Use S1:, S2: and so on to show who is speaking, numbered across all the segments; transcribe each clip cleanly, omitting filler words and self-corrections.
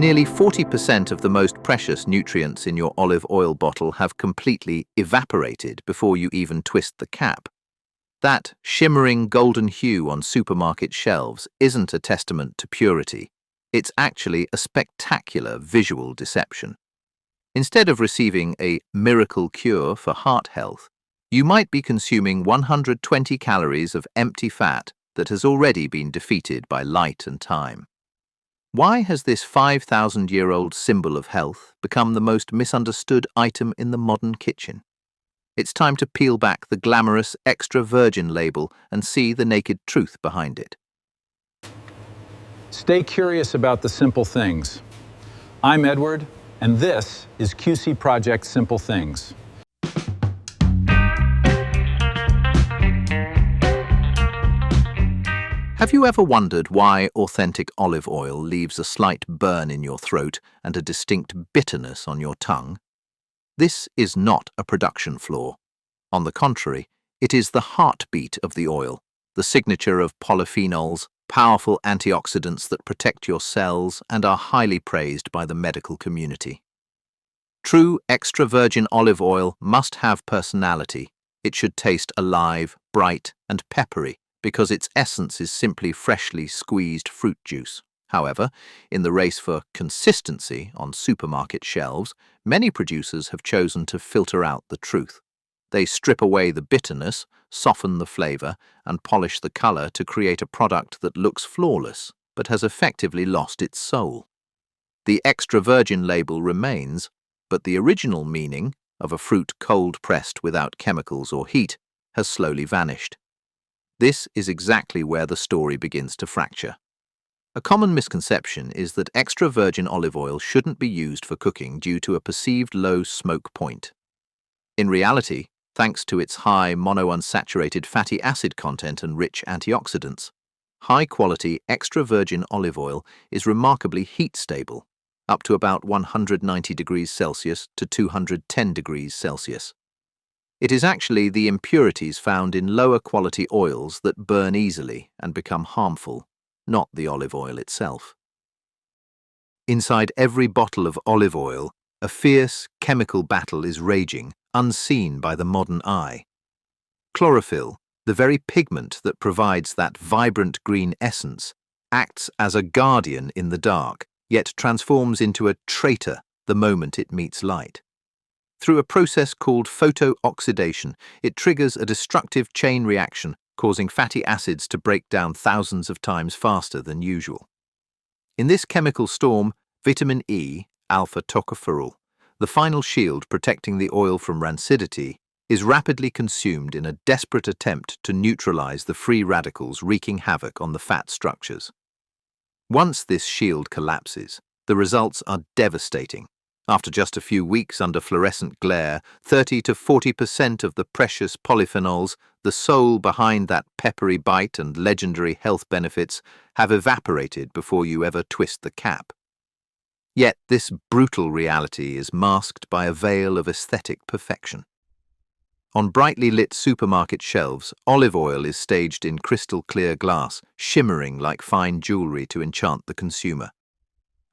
S1: Nearly 40% of the most precious nutrients in your olive oil bottle have completely evaporated before you even twist the cap. That shimmering golden hue on supermarket shelves isn't a testament to purity. It's actually a spectacular visual deception. Instead of receiving a miracle cure for heart health, you might be consuming 120 calories of empty fat that has already been defeated by light and time. Why has this 5,000-year-old symbol of health become the most misunderstood item in the modern kitchen? It's time to peel back the glamorous extra virgin label and see the naked truth behind it.
S2: Stay curious about the simple things. I'm Edward, and this is QC Project Simple Things.
S1: Have you ever wondered why authentic olive oil leaves a slight burn in your throat and a distinct bitterness on your tongue? This is not a production flaw. On the contrary, it is the heartbeat of the oil, the signature of polyphenols, powerful antioxidants that protect your cells and are highly praised by the medical community. True extra virgin olive oil must have personality. It should taste alive, bright, and peppery, because its essence is simply freshly squeezed fruit juice. However, in the race for consistency on supermarket shelves, many producers have chosen to filter out the truth. They strip away the bitterness, soften the flavor, and polish the color to create a product that looks flawless, but has effectively lost its soul. The extra virgin label remains, but the original meaning of a fruit cold-pressed without chemicals or heat has slowly vanished. This is exactly where the story begins to fracture. A common misconception is that extra virgin olive oil shouldn't be used for cooking due to a perceived low smoke point. In reality, thanks to its high monounsaturated fatty acid content and rich antioxidants, high-quality extra virgin olive oil is remarkably heat-stable, up to about 190 degrees Celsius to 210 degrees Celsius. It is actually the impurities found in lower quality oils that burn easily and become harmful, not the olive oil itself. Inside every bottle of olive oil, a fierce chemical battle is raging, unseen by the modern eye. Chlorophyll, the very pigment that provides that vibrant green essence, acts as a guardian in the dark, yet transforms into a traitor the moment it meets light. Through a process called photooxidation, it triggers a destructive chain reaction, causing fatty acids to break down thousands of times faster than usual. In this chemical storm, vitamin E, alpha-tocopherol, the final shield protecting the oil from rancidity, is rapidly consumed in a desperate attempt to neutralize the free radicals wreaking havoc on the fat structures. Once this shield collapses, the results are devastating. After just a few weeks under fluorescent glare, 30 to 40% of the precious polyphenols, the soul behind that peppery bite and legendary health benefits, have evaporated before you ever twist the cap. Yet this brutal reality is masked by a veil of aesthetic perfection. On brightly lit supermarket shelves, olive oil is staged in crystal-clear glass, shimmering like fine jewelry to enchant the consumer.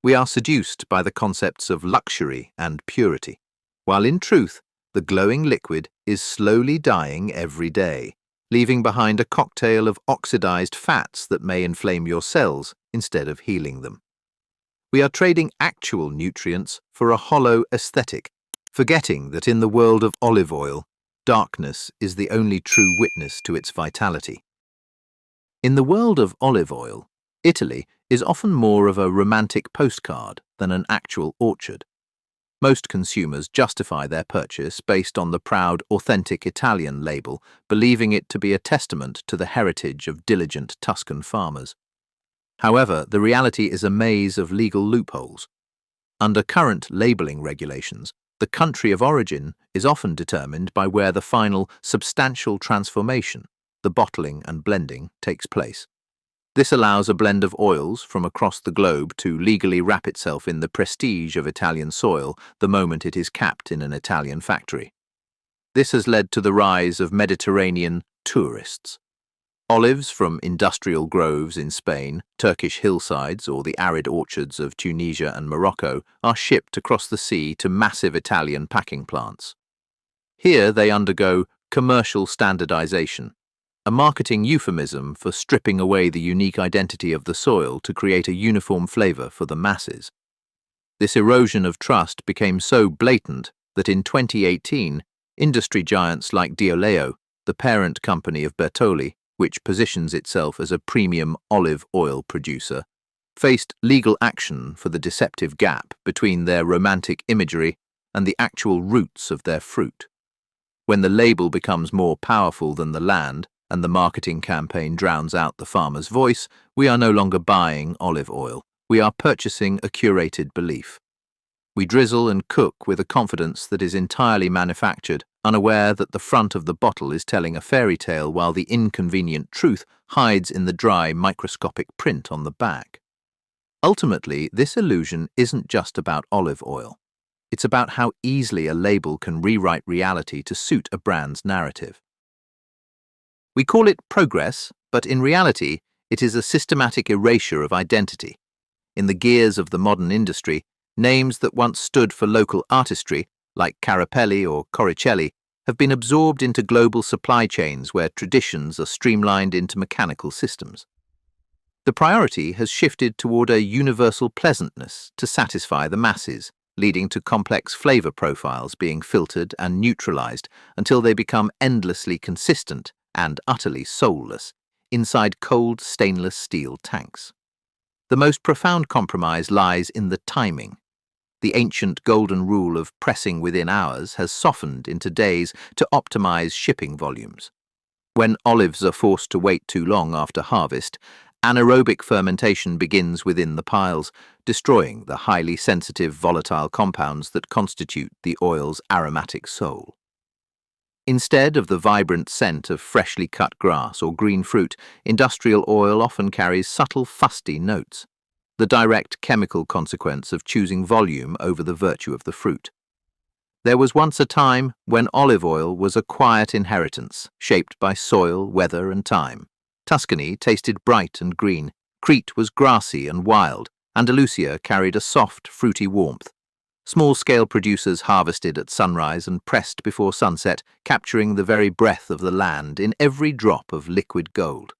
S1: We are seduced by the concepts of luxury and purity, while in truth, the glowing liquid is slowly dying every day, leaving behind a cocktail of oxidized fats that may inflame your cells instead of healing them. We are trading actual nutrients for a hollow aesthetic, forgetting that in the world of olive oil, darkness is the only true witness to its vitality. In the world of olive oil, Italy is often more of a romantic postcard than an actual orchard. Most consumers justify their purchase based on the proud, authentic Italian label, believing it to be a testament to the heritage of diligent Tuscan farmers. However, the reality is a maze of legal loopholes. Under current labeling regulations, the country of origin is often determined by where the final substantial transformation, the bottling and blending, takes place. This allows a blend of oils from across the globe to legally wrap itself in the prestige of Italian soil the moment it is capped in an Italian factory. This has led to the rise of Mediterranean tourists. Olives from industrial groves in Spain, Turkish hillsides, or the arid orchards of Tunisia and Morocco are shipped across the sea to massive Italian packing plants. Here they undergo commercial standardization, a marketing euphemism for stripping away the unique identity of the soil to create a uniform flavor for the masses. This erosion of trust became so blatant that in 2018, industry giants like Dioleo, the parent company of Bertoli, which positions itself as a premium olive oil producer, faced legal action for the deceptive gap between their romantic imagery and the actual roots of their fruit. When the label becomes more powerful than the land and the marketing campaign drowns out the farmer's voice, we are no longer buying olive oil. We are purchasing a curated belief. We drizzle and cook with a confidence that is entirely manufactured, unaware that the front of the bottle is telling a fairy tale while the inconvenient truth hides in the dry, microscopic print on the back. Ultimately, this illusion isn't just about olive oil. It's about how easily a label can rewrite reality to suit a brand's narrative. We call it progress, but in reality, it is a systematic erasure of identity. In the gears of the modern industry, names that once stood for local artistry, like Carapelli or Coricelli, have been absorbed into global supply chains where traditions are streamlined into mechanical systems. The priority has shifted toward a universal pleasantness to satisfy the masses, leading to complex flavor profiles being filtered and neutralized until they become endlessly consistent and utterly soulless inside cold stainless steel tanks. The most profound compromise lies in the timing. The ancient golden rule of pressing within hours has softened into days to optimize shipping volumes. When olives are forced to wait too long after harvest, anaerobic fermentation begins within the piles, destroying the highly sensitive volatile compounds that constitute the oil's aromatic soul. Instead of the vibrant scent of freshly cut grass or green fruit, industrial oil often carries subtle, fusty notes, the direct chemical consequence of choosing volume over the virtue of the fruit. There was once a time when olive oil was a quiet inheritance, shaped by soil, weather, and time. Tuscany tasted bright and green, Crete was grassy and wild, Andalusia carried a soft, fruity warmth. Small-scale producers harvested at sunrise and pressed before sunset, capturing the very breath of the land in every drop of liquid gold.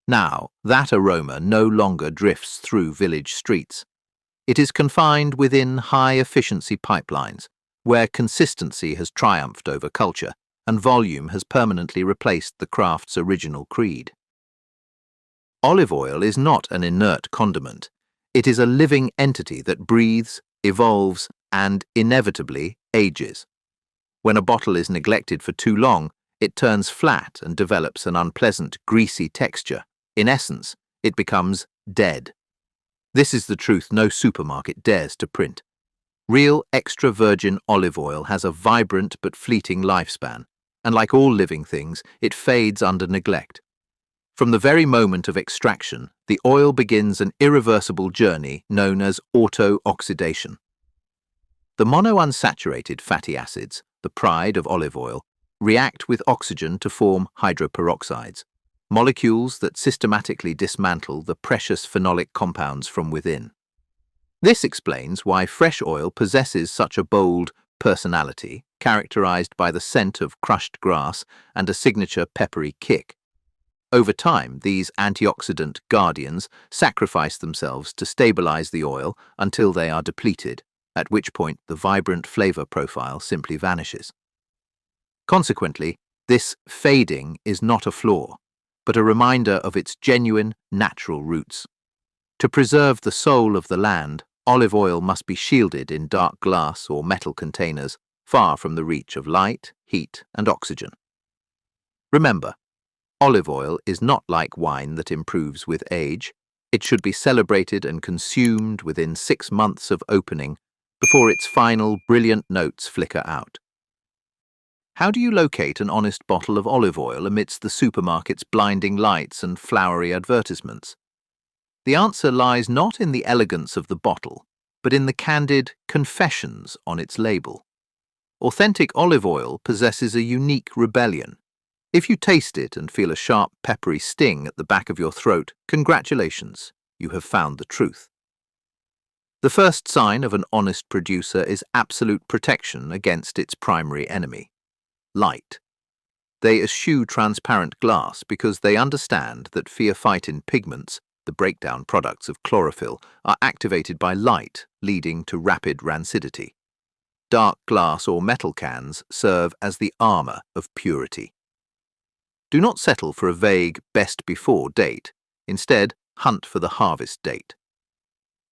S1: Now, that aroma no longer drifts through village streets. It is confined within high-efficiency pipelines, where consistency has triumphed over culture and volume has permanently replaced the craft's original creed. Olive oil is not an inert condiment. It is a living entity that breathes, evolves, and inevitably ages. When a bottle is neglected for too long, it turns flat and develops an unpleasant, greasy texture. In essence, it becomes dead. This is the truth no supermarket dares to print. Real extra virgin olive oil has a vibrant but fleeting lifespan, and like all living things, it fades under neglect. From the very moment of extraction, the oil begins an irreversible journey known as auto-oxidation. The monounsaturated fatty acids, the pride of olive oil, react with oxygen to form hydroperoxides, molecules that systematically dismantle the precious phenolic compounds from within. This explains why fresh oil possesses such a bold personality, characterized by the scent of crushed grass and a signature peppery kick. Over time, these antioxidant guardians sacrifice themselves to stabilize the oil until they are depleted, at which point the vibrant flavor profile simply vanishes. Consequently, this fading is not a flaw, but a reminder of its genuine, natural roots. To preserve the soul of the land, olive oil must be shielded in dark glass or metal containers, far from the reach of light, heat, and oxygen. Remember, olive oil is not like wine that improves with age. It should be celebrated and consumed within 6 months of opening before its final brilliant notes flicker out. How do you locate an honest bottle of olive oil amidst the supermarket's blinding lights and flowery advertisements? The answer lies not in the elegance of the bottle, but in the candid confessions on its label. Authentic olive oil possesses a unique rebellion. If you taste it and feel a sharp, peppery sting at the back of your throat, congratulations, you have found the truth. The first sign of an honest producer is absolute protection against its primary enemy, light. They eschew transparent glass because they understand that phytophytin pigments, the breakdown products of chlorophyll, are activated by light, leading to rapid rancidity. Dark glass or metal cans serve as the armor of purity. Do not settle for a vague best before date. Instead, hunt for the harvest date.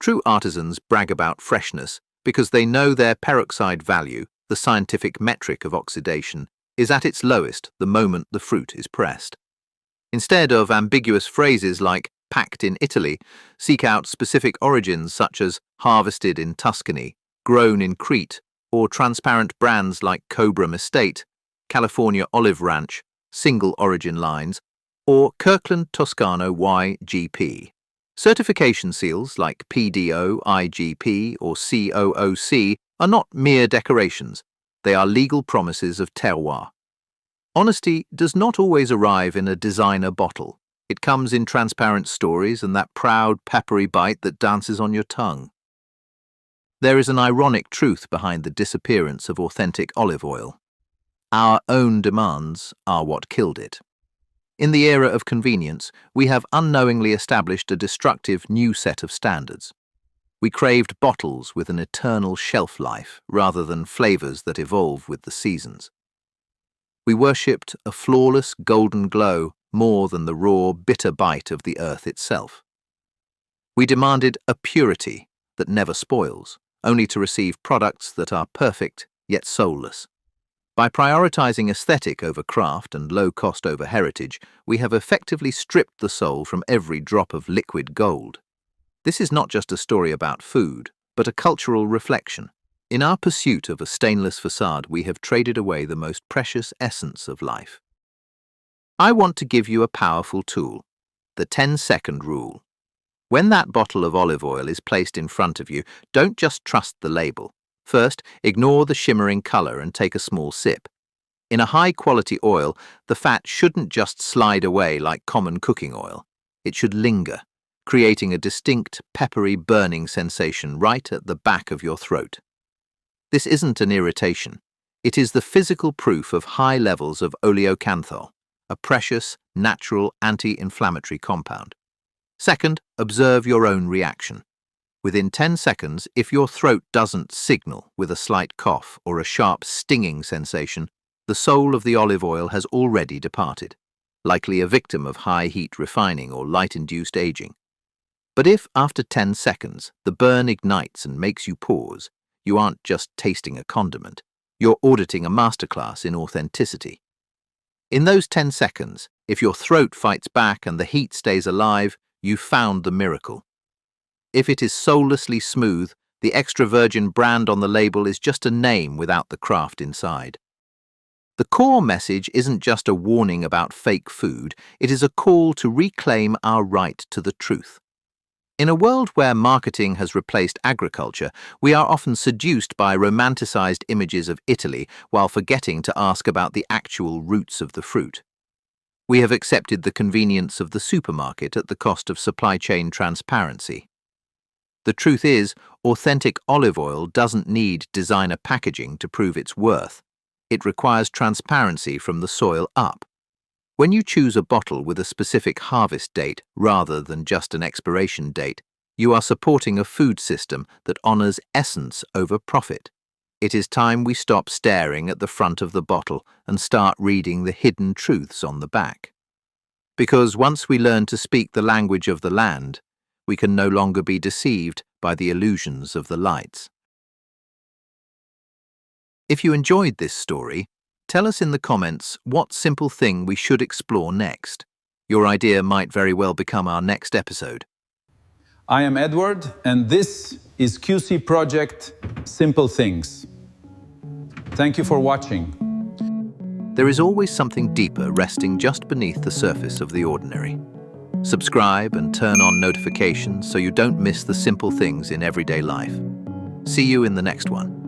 S1: True artisans brag about freshness because they know their peroxide value, the scientific metric of oxidation, is at its lowest the moment the fruit is pressed. Instead of ambiguous phrases like packed in Italy, seek out specific origins such as harvested in Tuscany, grown in Crete, or transparent brands like Cobram Estate, California Olive Ranch, single origin lines, or Kirkland Toscano YGP. Certification seals like PDO, IGP, or COOC are not mere decorations. They are legal promises of terroir. Honesty does not always arrive in a designer bottle. It comes in transparent stories and that proud, peppery bite that dances on your tongue. There is an ironic truth behind the disappearance of authentic olive oil. Our own demands are what killed it. In the era of convenience, we have unknowingly established a destructive new set of standards. We craved bottles with an eternal shelf life rather than flavors that evolve with the seasons. We worshipped a flawless golden glow more than the raw, bitter bite of the earth itself. We demanded a purity that never spoils, only to receive products that are perfect yet soulless. By prioritizing aesthetic over craft and low cost over heritage, we have effectively stripped the soul from every drop of liquid gold. This is not just a story about food, but a cultural reflection. In our pursuit of a stainless facade, we have traded away the most precious essence of life. I want to give you a powerful tool, the 10-second rule. When that bottle of olive oil is placed in front of you, don't just trust the label. First, ignore the shimmering color and take a small sip. In a high-quality oil, the fat shouldn't just slide away like common cooking oil. It should linger, creating a distinct, peppery, burning sensation right at the back of your throat. This isn't an irritation. It is the physical proof of high levels of oleocanthal, a precious, natural anti-inflammatory compound. Second, observe your own reaction. Within 10 seconds, if your throat doesn't signal with a slight cough or a sharp stinging sensation, the soul of the olive oil has already departed, likely a victim of high heat refining or light-induced aging. But if, after 10 seconds, the burn ignites and makes you pause, you aren't just tasting a condiment, you're auditing a masterclass in authenticity. In those 10 seconds, if your throat fights back and the heat stays alive, you've found the miracle. If it is soullessly smooth, the extra virgin brand on the label is just a name without the craft inside. The core message isn't just a warning about fake food, it is a call to reclaim our right to the truth. In a world where marketing has replaced agriculture, we are often seduced by romanticized images of Italy while forgetting to ask about the actual roots of the fruit. We have accepted the convenience of the supermarket at the cost of supply chain transparency. The truth is, authentic olive oil doesn't need designer packaging to prove its worth. It requires transparency from the soil up. When you choose a bottle with a specific harvest date rather than just an expiration date, you are supporting a food system that honors essence over profit. It is time we stop staring at the front of the bottle and start reading the hidden truths on the back. Because once we learn to speak the language of the land, we can no longer be deceived by the illusions of the lights. If you enjoyed this story, tell us in the comments what simple thing we should explore next. Your idea might very well become our next episode.
S2: I am Edward, and this is QC Project Simple Things. Thank you for watching.
S1: There is always something deeper resting just beneath the surface of the ordinary. Subscribe and turn on notifications so you don't miss the simple things in everyday life. See you in the next one.